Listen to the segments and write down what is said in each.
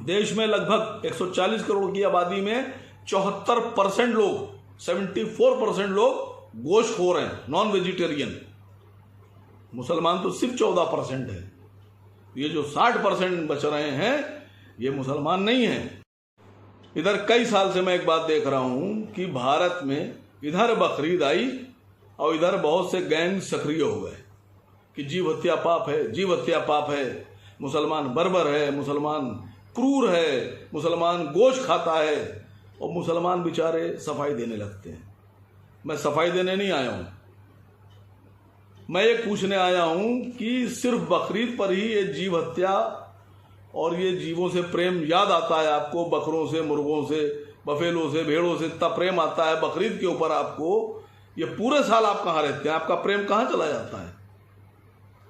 देश में लगभग 140 करोड़ की आबादी में 74% लोग, 74% लोग गोश्तखोर हैं, नॉन वेजिटेरियन। मुसलमान तो सिर्फ 14% है। ये जो 60% बच रहे हैं ये मुसलमान नहीं हैं। इधर कई साल से मैं एक बात देख रहा हूं कि भारत में इधर बकरीद आई और इधर बहुत से गैंग सक्रिय हो गए कि जीव हत्या पाप है, जीव हत्या पाप है, मुसलमान बर्बर है, मुसलमान क्रूर है, मुसलमान गोश्त खाता है, और मुसलमान बेचारे सफाई देने लगते हैं। मैं सफाई देने नहीं आया हूं, मैं ये पूछने आया हूं कि सिर्फ बकरीद पर ही ये जीव हत्या और ये जीवों से प्रेम याद आता है आपको? बकरों से, मुर्गों से, बफेलों से, भेड़ों से इतना प्रेम आता है बकरीद के ऊपर आपको? ये पूरे साल आप कहाँ रहते हैं? आपका प्रेम कहाँ चला जाता है?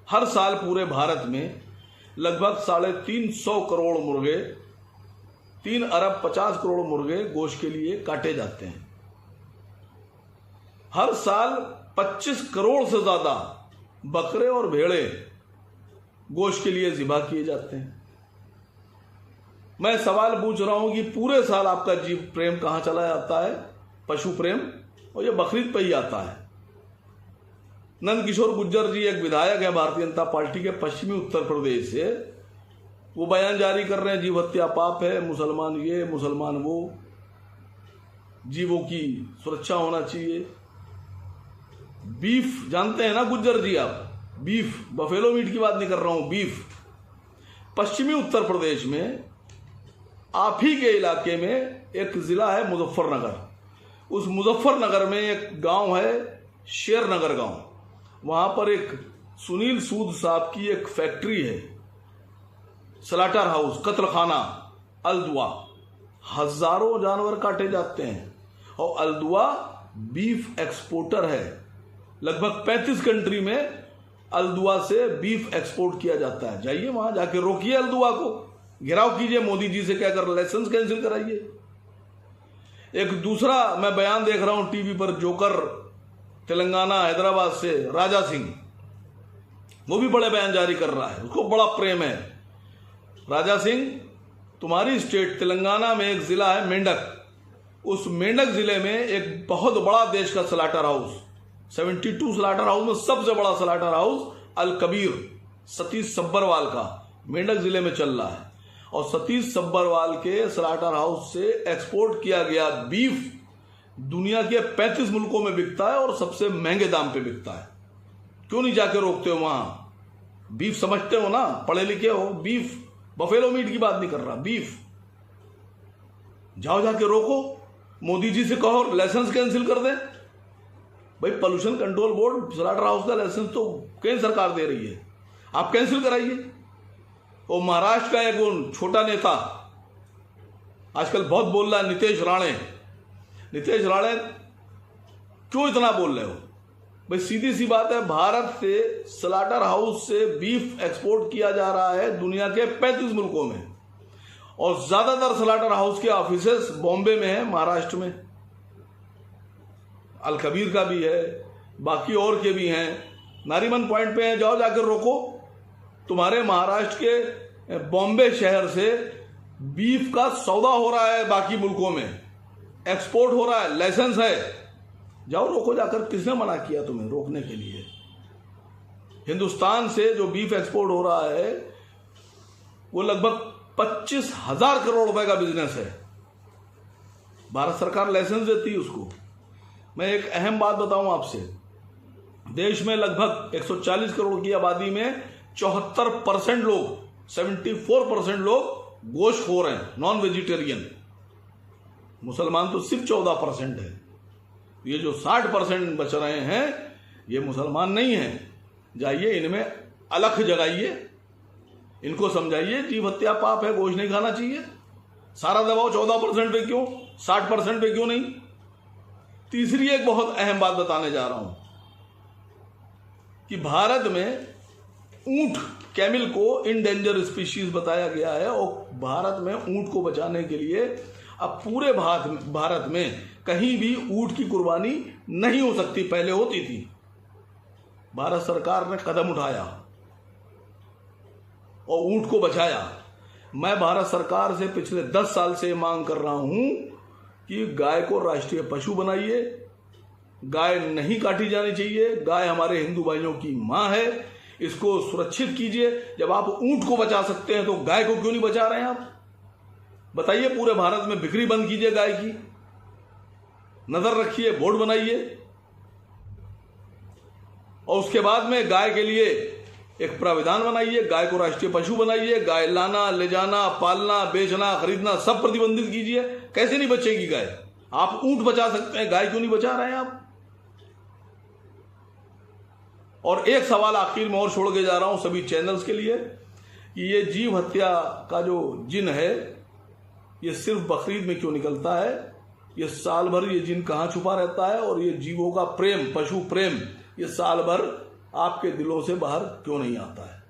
हर साल पूरे भारत में लगभग 350 करोड़ मुर्गे, 3 अरब 50 करोड़ मुर्गे गोश्त के लिए काटे जाते हैं। हर साल 25 करोड़ से ज्यादा बकरे और भेड़े गोश्त के लिए ज़िबा किए जाते हैं। मैं सवाल पूछ रहा हूं कि पूरे साल आपका जीव प्रेम कहां चला जाता है? पशु प्रेम, और ये बकरीद पे ही आता है। नंद किशोर गुर्जर जी एक विधायक है भारतीय जनता पार्टी के पश्चिमी उत्तर प्रदेश से, वो बयान जारी कर रहे हैं जीव हत्या पाप है, मुसलमान ये, मुसलमान वो, जीवों की सुरक्षा होना चाहिए। बीफ जानते हैं ना गुर्जर जी आप? बीफ, बफेलो मीट की बात नहीं कर रहा हूं, बीफ। पश्चिमी उत्तर प्रदेश में आप ही के इलाके में एक जिला है मुजफ्फरनगर। उस मुजफ्फरनगर में एक गांव है शेरनगर गांव। वहां पर एक सुनील सूद साहब की एक फैक्ट्री है, स्लाटर हाउस, कत्लखाना, अलदुआ। हजारों जानवर काटे जाते हैं और अलदुआ बीफ एक्सपोर्टर है। लगभग 35 कंट्री में अलदुआ से बीफ एक्सपोर्ट किया जाता है। जाइए वहां जाके रोकिए अलदुआ को, घेराव कीजिए, मोदी जी से कहकर लाइसेंस कैंसिल कराइए। एक दूसरा मैं बयान देख रहा हूं टीवी पर, जोकर तेलंगाना हैदराबाद से राजा सिंह, वो भी बड़े बयान जारी कर रहा है, उसको बड़ा प्रेम है। राजा सिंह, तुम्हारी स्टेट तेलंगाना में एक जिला है मेंढक, उस मेंढक जिले में एक बहुत बड़ा देश का स्लाटर हाउस, 72 स्लाटर हाउस में सबसे बड़ा स्लाटर हाउस अल कबीर सतीश सब्बरवाल का मेंढक जिले में चल रहा है। और सतीश सब्बरवाल के स्लाटर हाउस से एक्सपोर्ट किया गया बीफ दुनिया के 35 मुल्कों में बिकता है और सबसे महंगे दाम पे बिकता है। क्यों नहीं जाके रोकते हो वहां? बीफ समझते हो ना, पढ़े लिखे हो। बीफ, बफेलो मीट की बात नहीं कर रहा, बीफ। जाओ जाके रोको, मोदी जी से कहो लाइसेंस कैंसिल कर दे। भाई pollution control board slaughter house का लाइसेंस तो केंद्र सरकार दे रही है, आप कैंसिल कराइए। और महाराष्ट्र का एक छोटा नेता आजकल बहुत बोल रहा है, नीतीश राणे। नीतीश राणे क्यों इतना बोल रहे हो भाई? सीधी सी बात है, भारत से स्लाटर हाउस से बीफ एक्सपोर्ट किया जा रहा है दुनिया के 35 मुल्कों में, और ज्यादातर स्लाटर हाउस के ऑफिसेस बॉम्बे में है, महाराष्ट्र में। अल कबीर का भी है, बाकी और के भी हैं, नारीमन पॉइंट पे हैं। जाओ जाकर रोको। तुम्हारे महाराष्ट्र के बॉम्बे शहर से बीफ का सौदा हो रहा है, बाकी मुल्कों में एक्सपोर्ट हो रहा है, लाइसेंस है। जाओ रोको जाकर। किसने मना किया तुम्हें रोकने के लिए? हिंदुस्तान से जो बीफ एक्सपोर्ट हो रहा है वो लगभग 25,000 करोड़ रुपए का बिजनेस है। भारत सरकार लाइसेंस देती है उसको। मैं एक अहम बात बताऊं आपसे, देश में लगभग 140 करोड़ की आबादी में 74% लोग, 74% लोग गोश्तखोर हैं, नॉन वेजिटेरियन। मुसलमान तो सिर्फ 14% है। ये जो 60% बच रहे हैं ये मुसलमान नहीं हैं। जाइए इनमें अलख जगाइए, इनको समझाइए जीव हत्या पाप है, गोश्त नहीं खाना चाहिए। सारा दबाव 14% पे क्यों, 60% पे क्यों नहीं? तीसरी एक बहुत अहम बात बताने जा रहा हूं कि भारत में ऊंट, कैमिल को इंडेंजर स्पीशीज बताया गया है, और भारत में ऊंट को बचाने के लिए अब पूरे भारत में कहीं भी ऊंट की कुर्बानी नहीं हो सकती। पहले होती थी, भारत सरकार ने कदम उठाया और ऊंट को बचाया। मैं भारत सरकार से पिछले 10 साल से मांग कर रहा हूं कि गाय को राष्ट्रीय पशु बनाइए। गाय नहीं काटी जानी चाहिए। गाय हमारे हिंदू भाइयों की मां है, इसको सुरक्षित कीजिए। जब आप ऊंट को बचा सकते हैं तो गाय को क्यों नहीं बचा रहे हैं आप? बताइए, पूरे भारत में बिक्री बंद कीजिए गाय की, नजर रखिए, बोर्ड बनाइए, और उसके बाद में गाय के लिए एक प्राविधान बनाइए, गाय को राष्ट्रीय पशु बनाइए। गाय लाना, ले जाना, पालना, बेचना, खरीदना सब प्रतिबंधित कीजिए। कैसे नहीं बचेगी गाय? आप ऊंट बचा सकते हैं, गाय क्यों नहीं बचा रहे हैं आप? और एक सवाल आखिर में और छोड़ के जा रहा हूं सभी चैनल्स के लिए कि ये जीव हत्या का जो जिन है ये सिर्फ बकरीद में क्यों निकलता है? ये साल भर ये जिन कहां छुपा रहता है? और ये जीवों का प्रेम, पशु प्रेम, ये साल भर आपके दिलों से बाहर क्यों नहीं आता है?